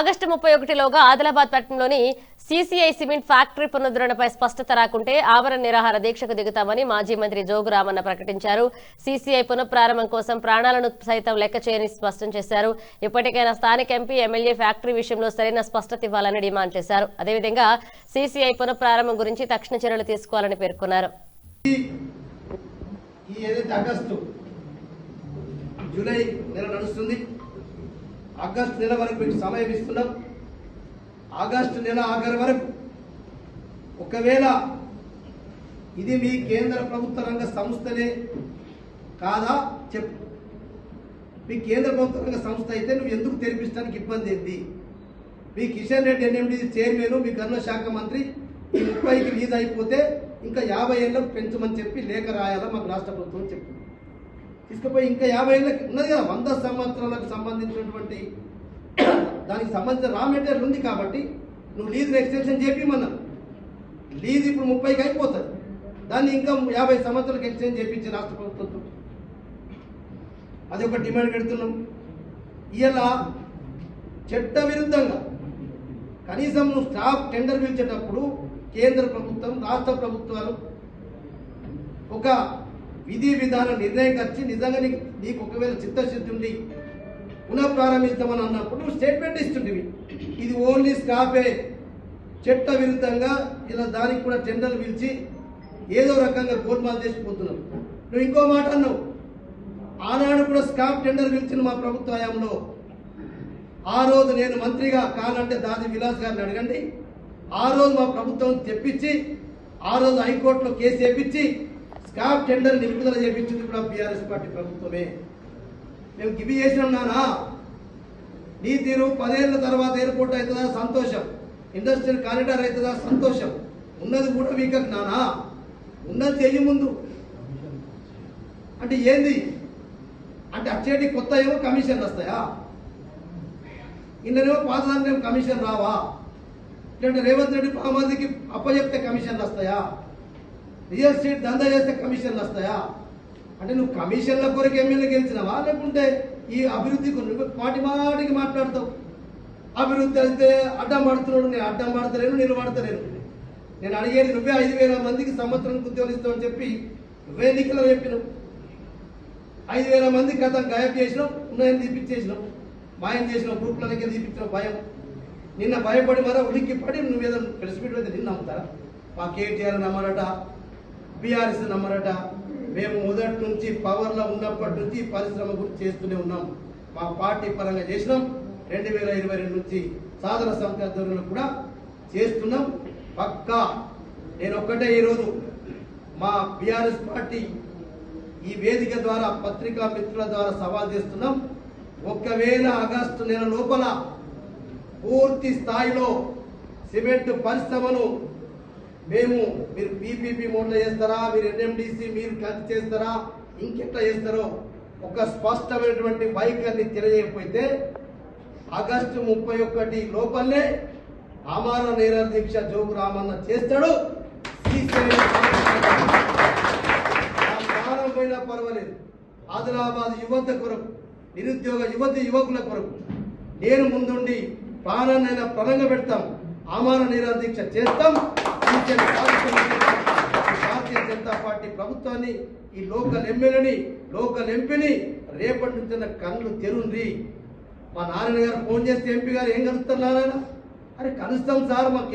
August 31లోగా Adilabad పట్టణంలోని CCI cement factory పునరుద్ధరణపై స్పష్టత రాకుంటే ఆమరణ నిరాహార దీక్షకు దిగుతామని మాజీ మంత్రి జోగు రామన్న ప్రకటించారు. సీసీఐ పునఃప్రారంభం కోసం ప్రాణాలను సైతం లెక్క చేయని స్పష్టం చేశారు. ఇప్పటికైనా స్థానిక ఎంపీ, ఎమ్మెల్యే ఫ్యాక్టరీ విషయంలో సరైన స్పష్టత ఇవ్వాలని డిమాండ్ చేశారు. అదేవిధంగా సీసీఐ పునఃప్రారంభం గురించి తక్షణ చర్యలు తీసుకోవాలని పేర్కొన్నారు. జూలై నెల నడుస్తుంది. ఆగస్టు నెల వరకు మీకు సమయం ఇస్తున్నాం. ఆగస్టు నెల ఆఖరి వరకు ఒకవేళ ఇది మీ కేంద్ర ప్రభుత్వ రంగ సంస్థనే కాదా చెప్పు. మీ కేంద్ర ప్రభుత్వ రంగ సంస్థ అయితే నువ్వు ఎందుకు తెరిపించడానికి ఇబ్బంది ఏంటి? మీ కిషన్ రెడ్డి ఎన్ఎండిసి చైర్మన్, మీ గనుల శాఖ మంత్రి ఈ 30కి లీజ్ అయిపోతే ఇంకా 50 ఏళ్ళకు పెంచమని చెప్పి లేఖ రాయాలా మాకు రాష్ట్ర ప్రభుత్వం చెప్తుంది. తీసుకుపోయి ఇంకా 50 ఏళ్ళకి ఉన్నది కదా, 100 సంవత్సరాలకు సంబంధించినటువంటి దానికి సంబంధించిన రా మెటీరియల్ ఉంది కాబట్టి నువ్వు లీజ్ ఎక్స్టెన్షన్ చేపిమన్నా. లీజ్ ఇప్పుడు 30కి అయిపోతుంది, దాన్ని ఇంకా 50 సంవత్సరాలకు ఎక్స్టెండ్ చేయించి రాష్ట్ర ప్రభుత్వంతో అది ఒక డిమాండ్ పెడుతున్నాం. ఇలా చట్ట విరుద్ధంగా కనీసం నువ్వు స్టాఫ్ టెండర్ పిలిచేటప్పుడు కేంద్ర ప్రభుత్వం, రాష్ట్ర ప్రభుత్వాలు ఒక విధి విధాన నిర్ణయం వచ్చి నిజంగా నీకు ఒకవేళ చిత్తశుద్ధి ఉండి పునఃప్రారంభిస్తామని అన్నప్పుడు స్టేట్మెంట్ ఇస్తుంటివి. ఇది ఓన్లీ స్టాఫే, చట్ట విరుద్ధంగా ఇలా దానికి కూడా టెండర్లు పిలిచి ఏదో రకంగా గోల్మాల్ చేసిపోతున్నావు. నువ్వు ఇంకో మాట అన్నావు, ఆనాడు కూడా స్టాఫ్ టెండర్ పిలిచిన మా ప్రభుత్వ హయాంలో. ఆ రోజు నేను మంత్రిగా కానంటే దాది విలాస్ గారిని అడగండి. ఆ రోజు మా ప్రభుత్వం తెప్పించి ఆ రోజు హైకోర్టులో కేసు వేయించి స్టాఫ్ టెండర్ నిలుపుదల చేయించింది కూడా బీఆర్ఎస్ పార్టీ ప్రభుత్వమే. మేము గివి చేసినాం నానా. నీ తీరు 10 ఏళ్ల తర్వాత ఎయిర్పోర్ట్ అవుతుందా సంతోషం, ఇండస్ట్రియల్ కారిడార్ అవుతుందా సంతోషం, ఉన్నది కూడా వీకక్ నానా. ఉన్నది చెయ్యి ముందు అంటే ఏంది అంటే అచ్చేటి కొత్త ఏమో కమిషన్లు వస్తాయా? ఇన్ననేమో పాత దానికేమో కమిషన్ రావా? లేదంటే రేవంత్ రెడ్డి మందికి అప్పచెప్తే కమిషన్లు వస్తాయా? రియల్ ఎస్టేట్ దందా చేస్తే కమిషన్లు వస్తాయా? అంటే నువ్వు కమిషన్ల కొరకు ఎమ్మెల్యే గెలిచినవా, లేకుంటే ఈ అభివృద్ధి మాటికి మాట్లాడతావు. అభివృద్ధి అయితే అడ్డం పడుతున్నాడు, నేను అడ్డం పడతలేను, నిలబడతలేను. నేను అడిగేది నువ్వే 5,000 మందికి సంవత్సరం ఉద్యోగాలు ఇస్తావని చెప్పి నువ్వే ఎన్నికలు చెప్పినావు. 5,000 మంది గత గాయబ్ చేసినావు, ఉన్నాయని తీపిచ్చేసినావు, మాయం చేసినావు, గ్రూప్లకే తీపించినావు. భయం నిన్న భయపడి మరో ఉలిక్కి పడి నువ్వేదో ప్రెస్ మీట్ అయితే నిన్న నమ్ముతారా? మా కేటీఆర్ నమ్మరట, బీఆర్ఎస్ నమ్మరట. మేము మొదటి నుంచి పవర్లో ఉన్నప్పటి నుంచి పరిశ్రమ గురించి చేస్తూనే ఉన్నాం. మా పార్టీ పరంగా చేసినాం. 2022 నుంచి సాధన సంఖ్యలో కూడా చేస్తున్నాం. పక్కా నేను ఒక్కటే ఈరోజు మా బీఆర్ఎస్ పార్టీ ఈ వేదిక ద్వారా పత్రికా మిత్రుల ద్వారా సవాల్ చేస్తున్నాం. ఒకవేళ ఆగస్టు నెల లోపల పూర్తి స్థాయిలో సిమెంట్ పరిశ్రమను మీరు పీపీపీ మోడ్లో చేస్తారా, మీరు ఎన్ఎండిసి మీరు ఖర్చు చేస్తారా, ఇంకెట్లా చేస్తారో ఒక స్పష్టమైనటువంటి వైఖరిని తెలియజేయకపోతే ఆగస్టు 31 లోపలనే ఆమరణ నిరాహార దీక్ష జోగు రామన్న చేస్తాడు. ప్రాణం పోయినా పర్వాలేదు. ఆదిలాబాద్ యువత కొరకు, నిరుద్యోగ యువకుల కొరకు నేను ముందుండి ప్రాణాన్నైనా ప్రణంగా పెడతాం. ఆమరణ నిరాహార దీక్ష చేస్తాం. భారతీయ జనతా పార్టీ ప్రభుత్వాన్ని, ఈ లోకల్ ఎమ్మెల్యేని, లోకల్ ఎంపీని రేపటి నుంచి కళ్ళు తెరుంది. మా నారాయణ గారు ఫోన్ చేస్తే ఎంపీ గారు ఏం కలుస్తారు నారాయణ? అరే కలుస్తాం సార్, మాకు